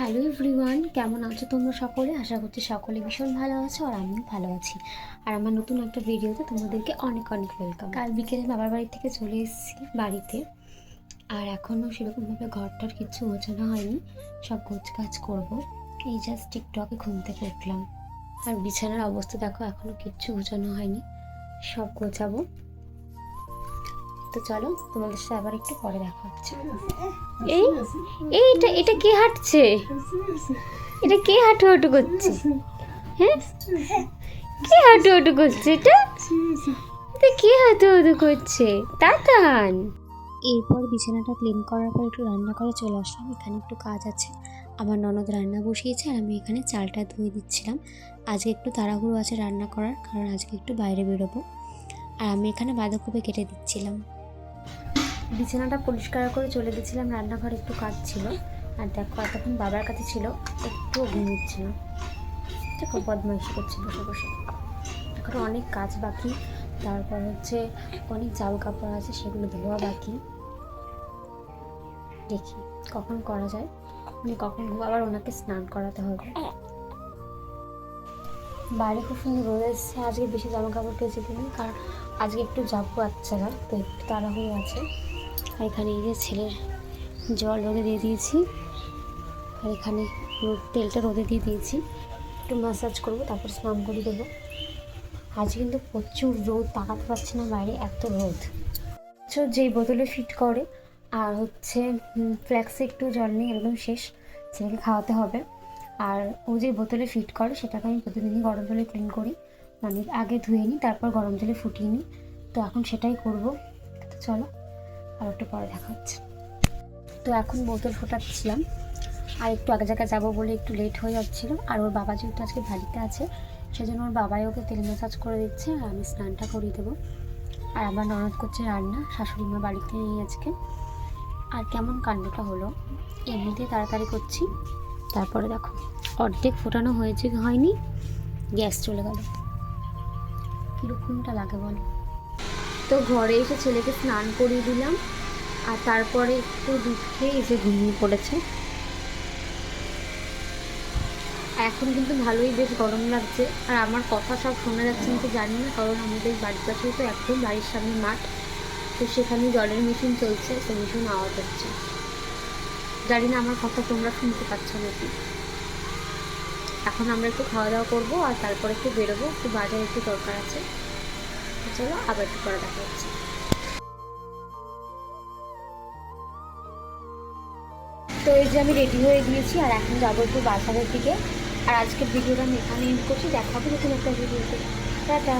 Hello everyone, কেমন আছো তোমরা সকলে? আশা করছি সকলে ভীষণ ভালো আছো আর আমিও ভালো আছি। আর আমার নতুন একটা ভিডিওতে তোমাদেরকে অনেক অনেক ওয়েলকাম। কাল বিকেলে বাবার বাড়ি থেকে চলে এসেছি বাড়িতে, আর এখনও সেরকমভাবে ঘরটার কিছু গোছানো হয়নি, সব গোছগাছ করবো। এই জাস্ট টিকটকে ঘুম থেকে উঠলাম, আর বিছানার অবস্থা দেখো, এখনও কিচ্ছু গোছানো হয়নি, সব গোছাবো। তো চলো তোমাদের সাথে আবার একটু পরে দেখা হচ্ছে। এই এইটা এটা কে হাঁটছে? এটা কে হাঁটু করছে? হ্যাঁ, কে হাঁটু করছে? এটা এটা কে হাঁটু করছে? তাতান। এরপর বিছানাটা ক্লিন করার পর একটু রান্না করে চলে আসলাম। এখানে একটু কাজ আছে, আমার ননদ রান্না বসিয়েছে আর আমি এখানে চালটা ধুয়ে দিচ্ছিলাম। আজকে একটু তাড়াহুড়ো আছে রান্না করার, কারণ আজকে একটু বাইরে বেরোবো। আর আমি এখানে বাঁধাকপি কেটে দিচ্ছিলাম। বিছানাটা পরিষ্কার করে চলে গেছিলাম, রান্নাঘরে একটু কাজ ছিল। আর দেখো এতক্ষণ বাবার কাছে ছিল, একটু ঘুমোচ্ছিল, দেখো বদমাইশি করছে বসে বসে। এখন অনেক কাজ বাকি, তারপর হচ্ছে অনেক জামা কাপড় আছে, সেগুলো ধোয়া বাকি। দেখি কখন করা যায়, মানে কখন আবার ওনাকে স্নান করাতে হবে। বাইরে খুব সুন্দর রোদ এসছে। আজকে বেশি জামা কাপড় কেচে দিলাম, কারণ আজকে একটু যাবো বাচ্চারা, তো একটু তাড়াহুড়ো আছে। আর এখানে এই যে ছেলের জল রোদে দিয়ে দিয়েছি, আর এখানে তেলটা রোদে দিয়ে দিয়েছি, একটু ম্যাসাজ করবো, তারপর স্নান করে দেবো। আজ কিন্তু প্রচুর রোদ, তাকাতে পারছি না বাইরে, এত রোদ। যেই বোতলে ফিট করে, আর হচ্ছে ফ্ল্যাক্সে একটু জল নেই, একদম শেষ, ছেলেকে খাওয়াতে হবে। আর ও যে বোতলে ফিট করে সেটাকে আমি প্রতিদিনই গরম জলে ক্লিন করি, মানে আগে ধুয়ে নিই, তারপর গরম জলে ফুটিয়ে নিই। তো এখন সেটাই করব। তো চলো আর একটু পরে দেখা হচ্ছে। তো এখন বোতল ফোটাচ্ছিলাম, আর একটু আগে জায়গায় যাবো বলে একটু লেট হয়ে যাচ্ছিলো। আর ওর বাবা যেহেতু আজকে বাড়িতে আছে, সেজন্য ওর বাবাই ওকে তেল ম্যাসাজ করে দিচ্ছে, আর আমি স্নানটা করিয়ে দেবো। আর আমার ননদ করছে রান্না, শাশুড়ি মা বাড়িতে নেই আজকে। আর কেমন কাণ্ডটা হলো, এমনিতেই তাড়াতাড়ি করছি, তারপরে দেখো অর্ধেক ফোটানো হয়েছে কি হয়নি, গ্যাস চলে গেল। কীরকমটা লাগে বলো? তো ঘরে এসে ছেলেকে স্নান করিয়ে দিলাম, আর তারপরে একটু দুধ খেয়ে এসে ঘুমিয়ে পড়েছে। এখন কিন্তু ভালোই বেশ গরম লাগছে, আর আমার কথা সব শোনা যাচ্ছে কিন্তু জানি না, কারণ আমাদের বাড়ির পাশেই তো একদম বাড়ির সামনে মাঠ, তো সেখানে জলের মেশিন চলছে, তো ভীষণ আওয়াজ হচ্ছে। জানি না আমার কথা তোমরা শুনতে পাচ্ছ নাকি। এখন আমরা একটু খাওয়া দাওয়া করবো, আর তারপরে একটু বেরোবো, একটু বাজারে একটু দরকার আছে। চলো আবার একটু পরে দেখা হচ্ছে। তো এই যে আমি রেডি হয়ে গিয়েছি, আর এখন যাবো একটু বাজারের দিকে। আর আজকের ভিডিওটা আমি এখানে এন্ড করছি, দেখাবো নতুন একটা ভিডিওতে। টাটা।